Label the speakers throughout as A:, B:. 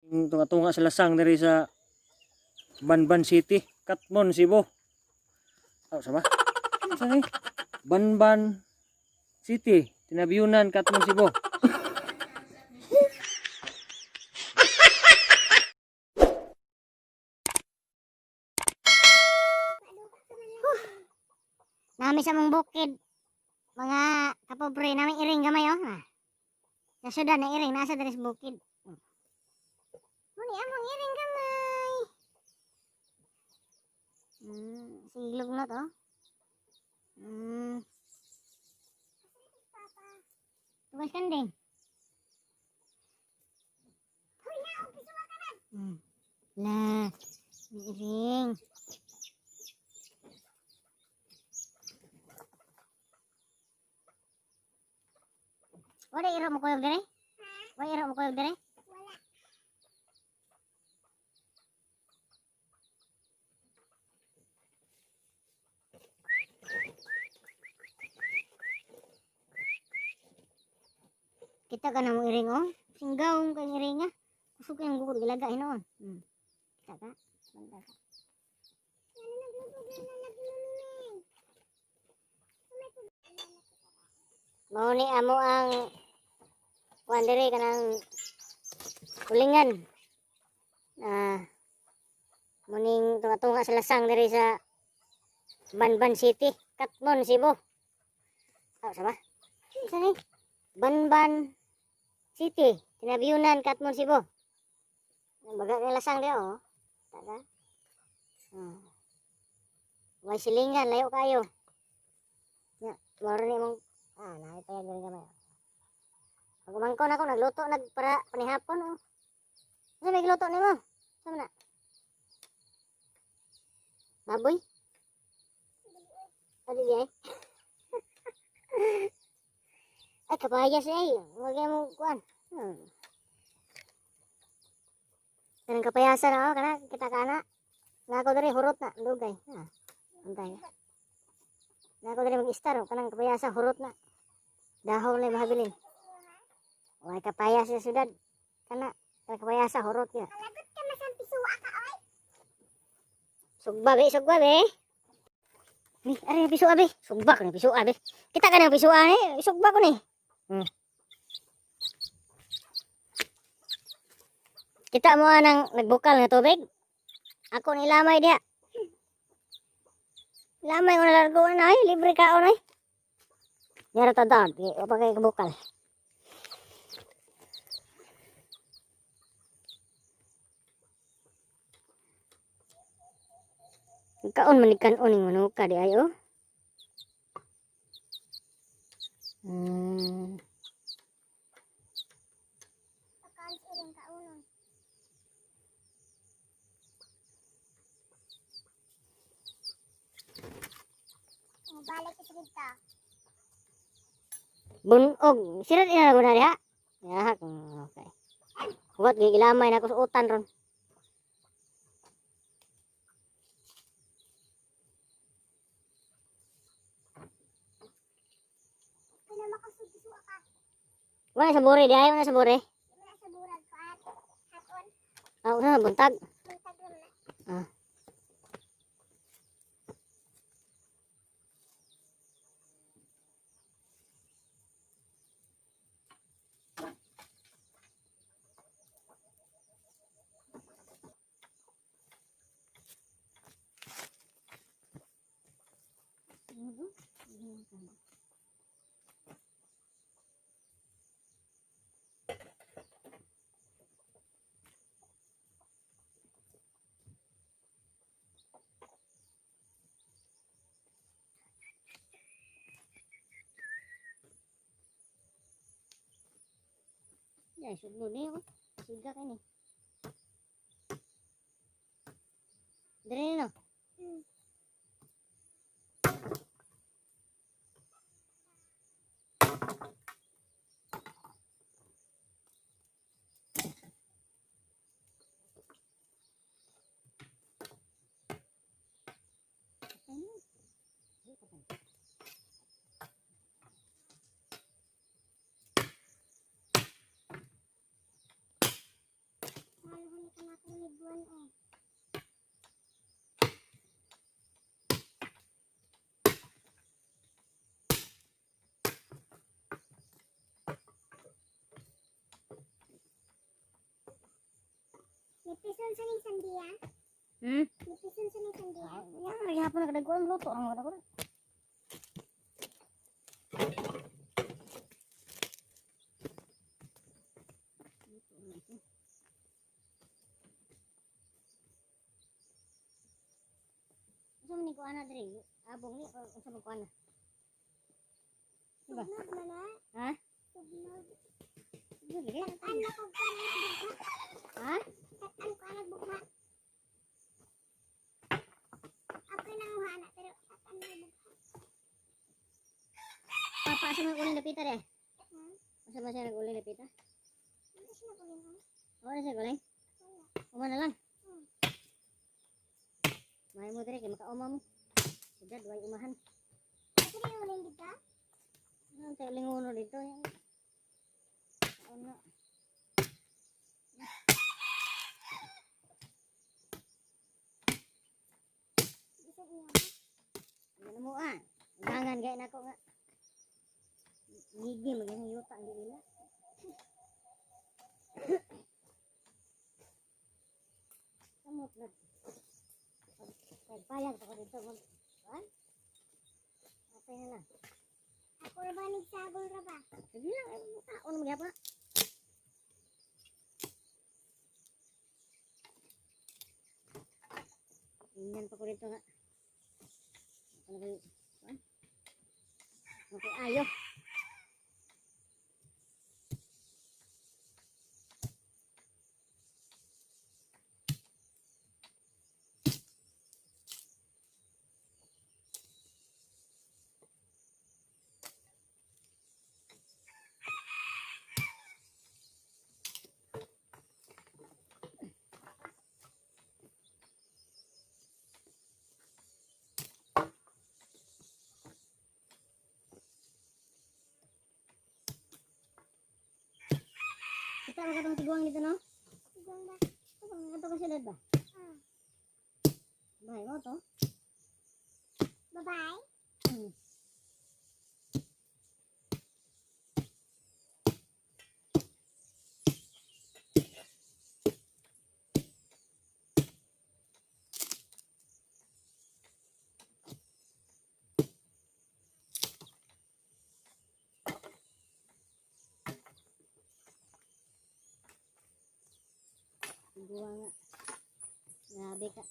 A: tunga-tunga sa lasang diri sa Banban City, Katmon, Cebu. Oh, sama? Saan Banban City, Tinabiunan, Katmon, Cebu.
B: Nami sa mong bukid. Mga kapobre namin iring gamay oh. Sa syudad na iring nasa diri sa bukid. Muni among iring gamay. Silog na to. Tugas kanding. Lah, iring. Wala iro mo kuyog dire? Wala iro mo kuyog dire? Wala. Kita ka na mo iring oh. Singgaw kang iring ah. Kusog yung bukod gilagain noon. Kita ka? Banda ka. Mao ni amo ang kuan diri kanang ulingan. Muning tunga-tunga sa lasang diri sa Banban City, Katmon, Cebu. Oh, sama? Saan ni? Banban City, Tinabiunan, Katmon, Cebu. Baga ng lasang dia oh. Taka. May silingan layo kayo. Ya, moro ni mong naipayag rin kami. Pag umangko na ako, nagluto para panihapon oh. Ano may gluto ni mo? Saan na? Baboy? Adi di ay? Ay, kapaya siya ay. Huwag mo kuhan. Kanang kapayasan ako, kana, kita ka na. Nga ako dari hurot na, dugay. Antay. Nga ako dari mag-star, kanang kapayasa, hurot na. Dahon na mahabilin. Huwag kapaya sa syudad. Kana, kapayasa, hurot niya. Kalagot ka masang pisuwa ka, oy. Sugba be. Ni, ari na pisuwa be. Sugba ko na pisuwa be. Kita ka na pisuwa ni, sugba ko ni. Kita mo nang nagbukal nga tubig. Ako ni lamay dia. Lamay ko na largo na ay, libre ka on ay. Nyara tadad, o pagay kabukal. Kaon manikan oning manuka di ayo. Balik ka kita. Bunog, sirat ina guna diha. Ya, okay. Huwag gilamay na ko sa utan ron. Wala sa bore, di ayaw na sa bore. Wala sa burag pa. Hapon. Una buntag. Buntag na. Ya, sudah ni ako. Siga ka ni. Dire na. Nipison sa ning sandiya.
A: Hmm?
B: Nipison sa ning sandiya.
A: Yan, naghihapon na kadagkuhan. Luto ang mga kadagkuhan.
B: Unsa man ni ko ana diri? Abong ni o unsa man ko ana? Diba?
A: Ha?
B: Sige. Ano ko
A: Ha?
B: Ano ko anak bukha? Ako nang hana pero ano bukha?
A: Papa, asa man uling napita re? Asa man siya nag-uling napita?
B: Ano siya nakuling ko?
A: Oo na siya guling? Uma na lang. May mo diri kay makauma mo. Sudad, way umahan.
B: Ito rin yung uling dito?
A: Ang tayo linguno dito. Ano?
B: Isa niya.
A: Ano mo ah? Gangan gaya na ako nga. Ngigi maging yuta ang dila. Samot na. Pagpayag ako dito. Kuan? Okay na lang.
B: Ako ra ba nagsagol ra ba?
A: Sige lang, ay taon mo gyapon na. Ingnan pa ko dito nga. Ano ba yun? Kuan? Okay, ayo. Kita mo katong tiguang dito no?
B: Sigang ba?
A: Ano ka sila ba?
B: Ah.
A: Bahay mo to?
B: Bye-bye.
A: Tiguang nga. Grabe ka.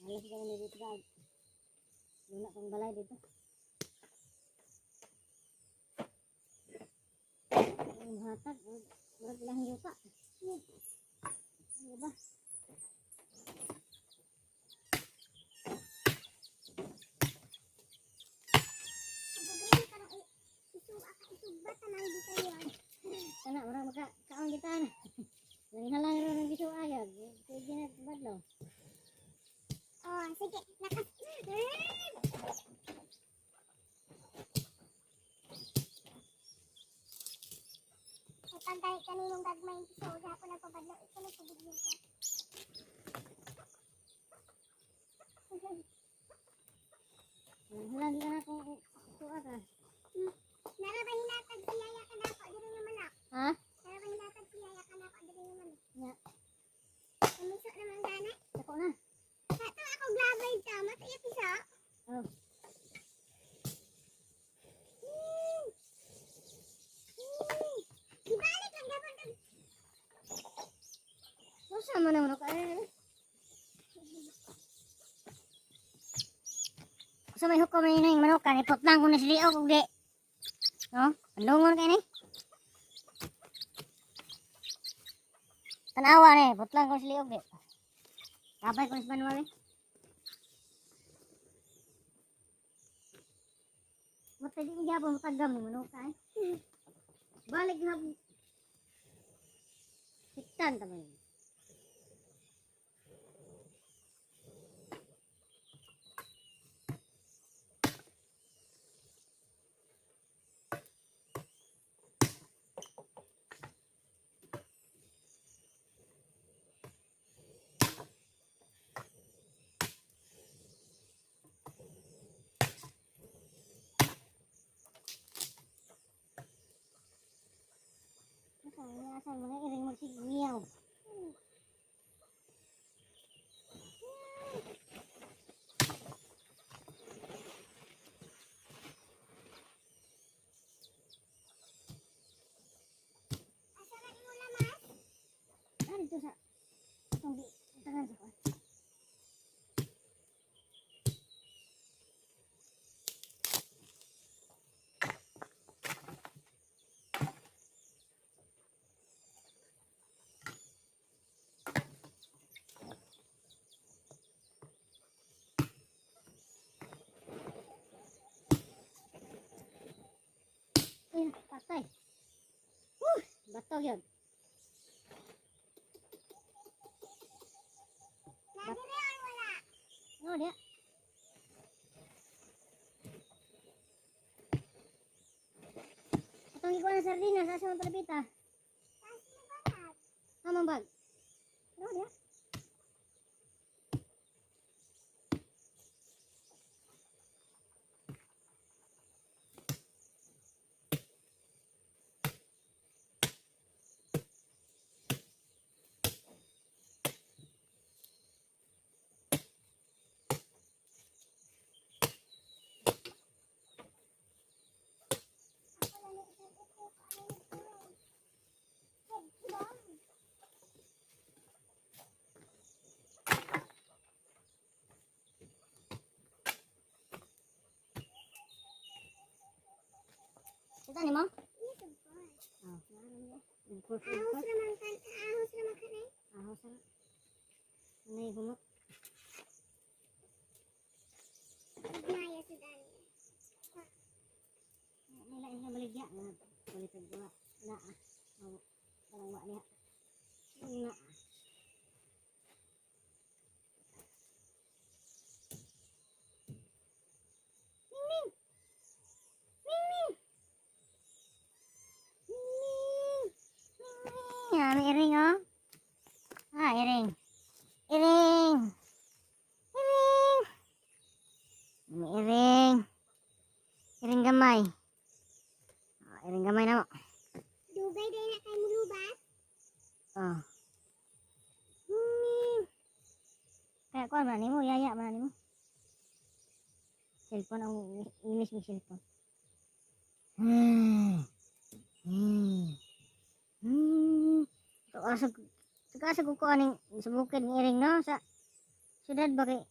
A: Alas ka na dito ka. Luna kang balay dito. Ang hatag. Murag ilang yuta. Ano ba?
B: Pagdiri ka nang isuba tanang di kayo.
A: Kana, murag magkaon kita na. Langhalang rin ng giso ayag. Sige na, badlaw.
B: Oh, sige. Lakas. Pagkay kaninong gagmay yung piso, sa ako nagpabadlaw, ito nagpabadlaw ko.
A: Langhalang ka na kung giso ka.
B: Narabay hinatag siyaya ka na ako, dito naman ako.
A: Ha?
B: Narabay hinatag siyaya ka na ako, dito naman ako.
A: Nya,
B: Namiso naman gana.
A: sako na.
B: Sato ako glabay ka, mataya piso.
A: Oh.
B: Ibalik lang dapat ka.
A: Masa man naman ako. Sa may hukom na yun yung manok ka. Ipot lang kung nasiliog o di. No? Andungon kayo ni. Tanawa ni. Ipot lang kung nasiliog di. Kapay ko sa manual eh. Matay di ko gyapon matagam ni manok ka eh. Balik na. Siktan tama yun. Asang mga iring magsigiyaw.
B: dito sa itong tangan sa kuwan. Ay, patay. Bato yun. Oh, dia. Atong ikuha ng sardinas, asa mong palapita? Amang bag. Oh, dia. Kita ni mo? Oh, ahos naman kan, ahos naman kan eh. Ahos naman. Ano yung humok? Naya sa dami. Nila yung baligya na kulit ang gawa. Na ah. Oh, parang wa niya. Na ah. Ming Ming! Ming Ming! Ming! May iring oh. Ah, iring. Iring! Iring! May iring. Iring gamay. Ah, iring gamay na mo. Dugay day na kay mulubat. Oh. Kaya kuan man nimo, yaya man nimo. Cellphone ang inis mi cellphone. Asa ko aning sa bukid ni iring no sa syudad ba kay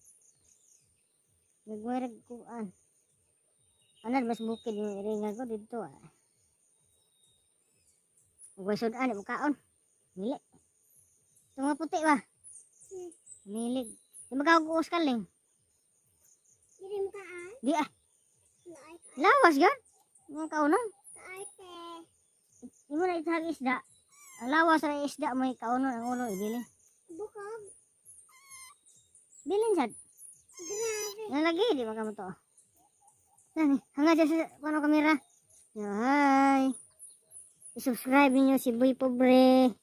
B: nagwereg ko an. Anad mas bukid ni iring ako dito ah. Ugay sudan mo kaon. Mili. Ito mga puti ba? Mili. Di magkakakuos kaling. Di mo kaan? Di ah. Lawas yan. Mga kaunon. Kaarte. Di mo na itahag isda. Ang lawas na isda may kaunon ang ulo ibilin. Bukog. Bilin sad. Grabe. Nalagi di ba kamo to? Nani, hanga dyan sa pano kamera. Hi. I-subscribe niyo si Boy Pobre.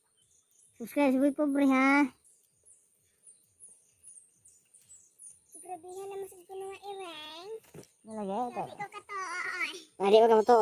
B: Subscribe si Boy Pobre ha. Grabihan naman sa kuno nga ireng. Nalagay ito. Sabi ko ka to. Hindi ko ka to.